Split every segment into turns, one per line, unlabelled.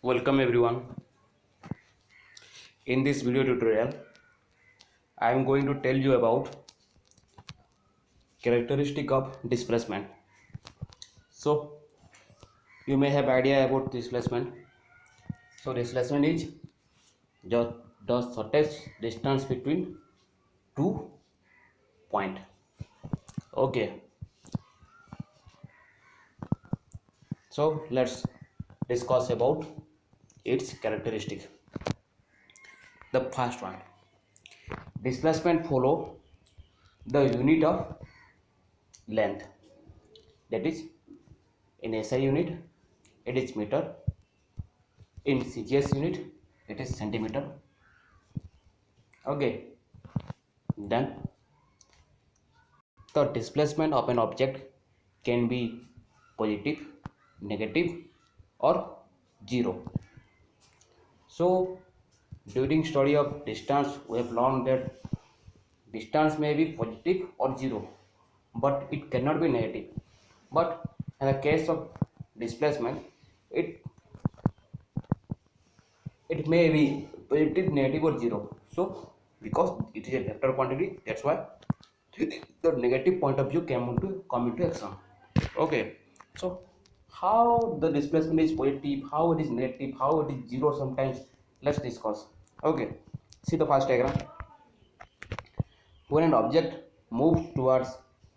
Welcome everyone. In this video tutorial, I am going to tell you about characteristic of displacement. So you may have idea about displacement. So displacement is just the shortest distance between two points. Okay. So let's discuss about its characteristic. The first one, displacement follow the unit of length, that is in SI unit it is meter, in CGS unit it is centimeter. Okay, then the displacement of an object can be positive, negative or zero. So during study of distance we have learned that distance may be positive or zero, but it cannot be negative. But in the case of displacement, it it may be positive, negative or zero. So because it is a vector quantity, that's why the negative point of view come into action. Okay, so how the displacement is positive, how it is negative, how it is zero sometimes, let's discuss. Okay, see the first diagram. When an object moves towards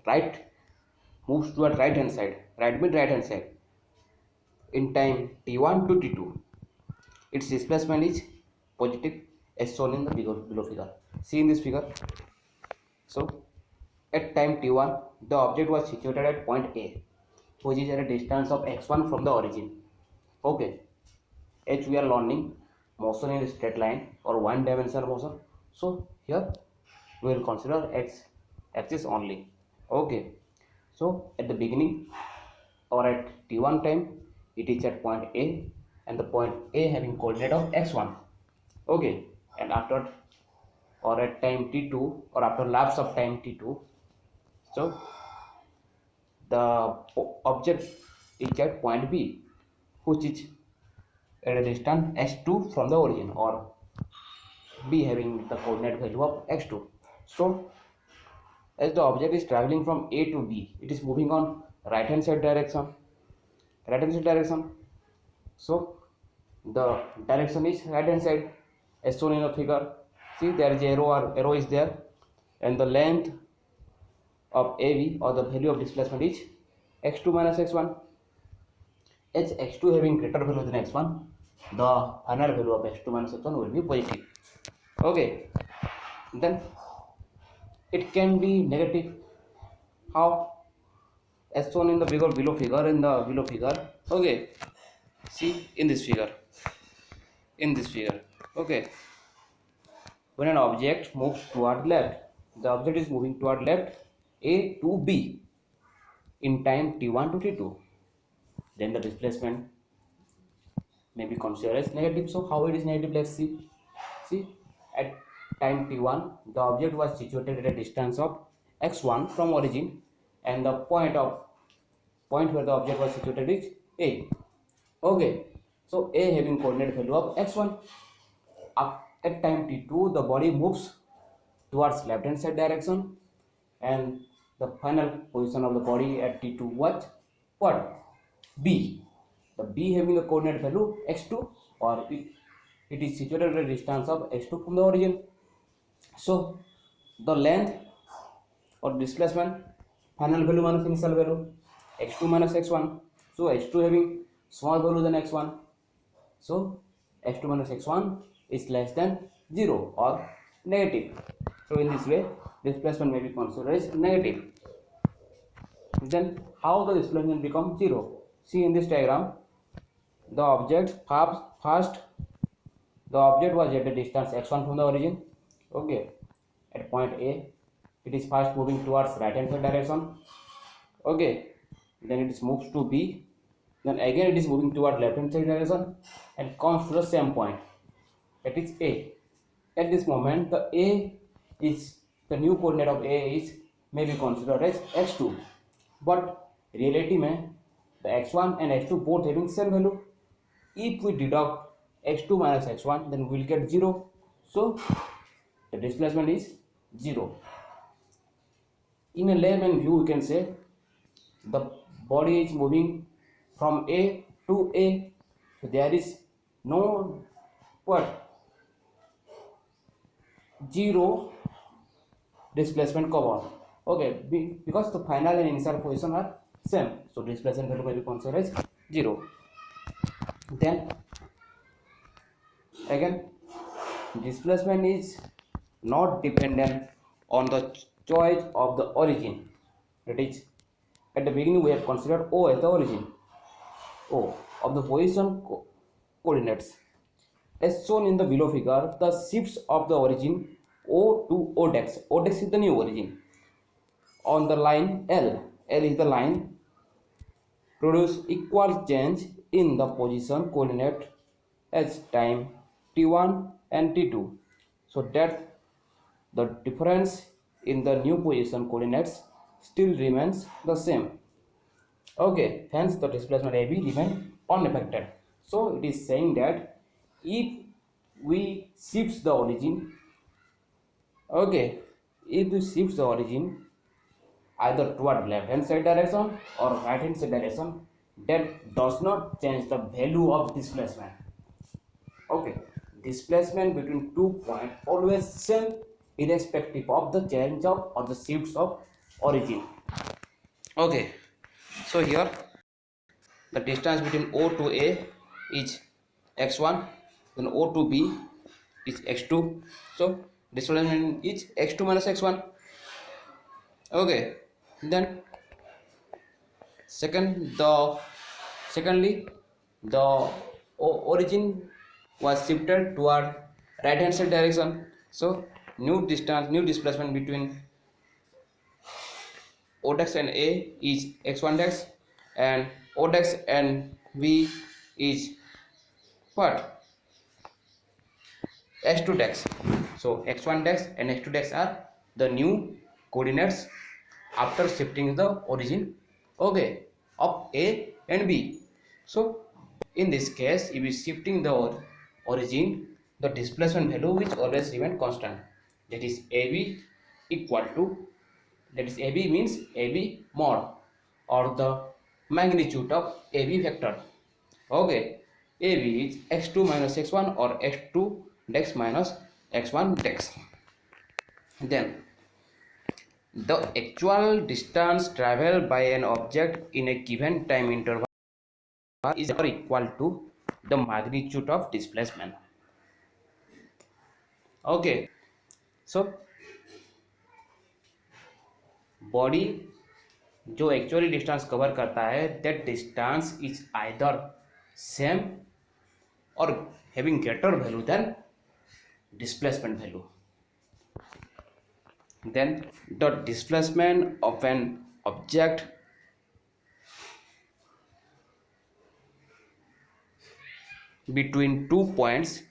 right moves toward right hand side, right hand side, in time t1 to t2, its displacement is positive as shown in the below figure. See in this figure. So at time t1 the object was situated at point A, which is at a distance of x1 from the origin. Okay, as we are learning motion in a straight line or one dimensional motion, so here we will consider x axis only. Okay, so at the beginning or at t1 time it is at point A, and the point A having coordinate of x1. Okay, and after or at time t2 or after lapse of time t2, so the object is at point B, which is at a distance x2 from the origin, or B having the coordinate value of x2. So as the object is traveling from A to B, it is moving on right hand side direction. So the direction is right hand side as shown in the figure. See, there is arrow is there, and the length of AB, or the value of displacement, is x2 minus x1. As x2 having greater value than x1, the final value of x2 minus x1 will be positive. Okay, then it can be negative. How? As shown in the below figure. Okay, see in this figure. Okay, when an object moves toward left, the object is moving toward left A to B in time t1 to t2, then the displacement may be considered as negative. So how it is negative, let's see. At time t1 the object was situated at a distance of x1 from origin, and the point where the object was situated is A. Okay, so A having coordinate value of x1. At time t2 the body moves towards left hand side direction, and the final position of the body at t2 was what? B. The B having the coordinate value x2, or it is situated at a distance of x2 from the origin. So the length or displacement, final value minus initial value, x2 minus x1. So x2 having small value than x1, so x2 minus x1 is less than 0 or negative. So in this way displacement may be considered as negative. Then how the displacement become 0? See in this diagram, the object first the object was at a distance x1 from the origin. Okay, at point A it is first moving towards right hand side direction. Okay, then it is moves to B, then again it is moving toward left hand side direction and comes to the same point, that is A. At this moment the A is the new coordinate of A is may be considered as x2, but reality में the x1 and x2 both having same value. If we deduct x2 minus x1, then we will get 0. So the displacement is 0. In a layman view, we can say the body is moving from A to A. So there is no what 0 displacement cover. Okay, because the final and initial position are same, so displacement value may be considered as 0. Then again, displacement is not dependent on the choice of the origin. That is, at the beginning we have considered O as the origin, O of the position coordinates. As shown in the below figure, the shifts of the origin O to O dash. O dash is the new origin. On the line L, L is the line, produce equal change in the position coordinate as time t1 and t2, so that the difference in the new position coordinates still remains the same. Okay, hence the displacement AB remain unaffected. So it is saying that if we shift the origin, okay, if we shift the origin either toward left hand side direction or right hand side direction, that does not change the value of displacement. Okay, displacement between 2 points always same irrespective of the change of or the shifts of origin. Okay, so here the distance between O to A is x1, then O to B is x2, so displacement is x2 minus x1. Okay, then secondly the origin was shifted toward right hand side direction, so new displacement between O dash and A is x1 dash, and O dash and V is what, x2 dash. So x1 dash and x2 dash are the new coordinates after shifting the origin, okay, of A and B. So in this case, if we shifting the origin, the displacement value which always remain constant, that is AB equal to, that is AB means AB mod or the magnitude of AB vector. Okay, AB is x2 minus x1 or x2 dex minus x1 dex. Then the actual distance traveled by an object in a given time interval is equal to the magnitude of displacement. Okay, so body जो actually distance cover करता है, that distance is either same और having greater value than displacement value. Then the displacement of an object between 2 points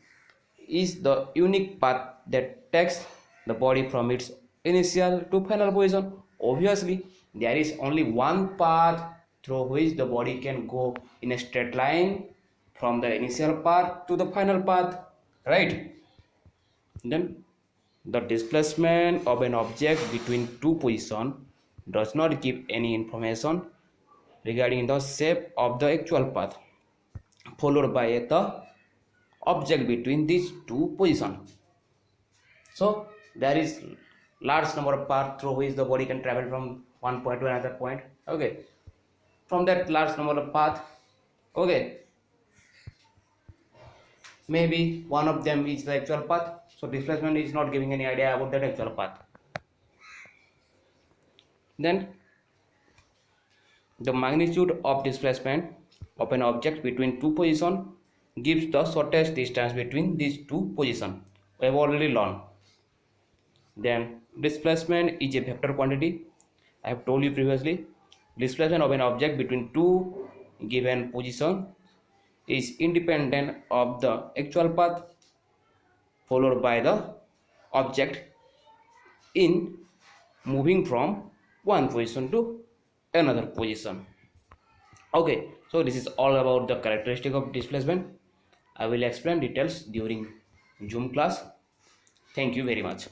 is the unique path that takes the body from its initial to final position. Obviously, there is only one path through which the body can go in a straight line from the initial path to the final path, right? Then the displacement of an object between two positions does not give any information regarding the shape of the actual path followed by the object between these two positions. So there is large number of paths through which the body can travel from one point to another point. Okay, from that large number of path, okay, maybe one of them is the actual path, so displacement is not giving any idea about that actual path. Then the magnitude of displacement of an object between two positions gives the shortest distance between these two positions. We have already learned. Then displacement is a vector quantity. I have told you previously, displacement of an object between two given positions is independent of the actual path followed by the object in moving from one position to another position. Okay, so this is all about the characteristic of displacement. I will explain details during Zoom class. Thank you very much.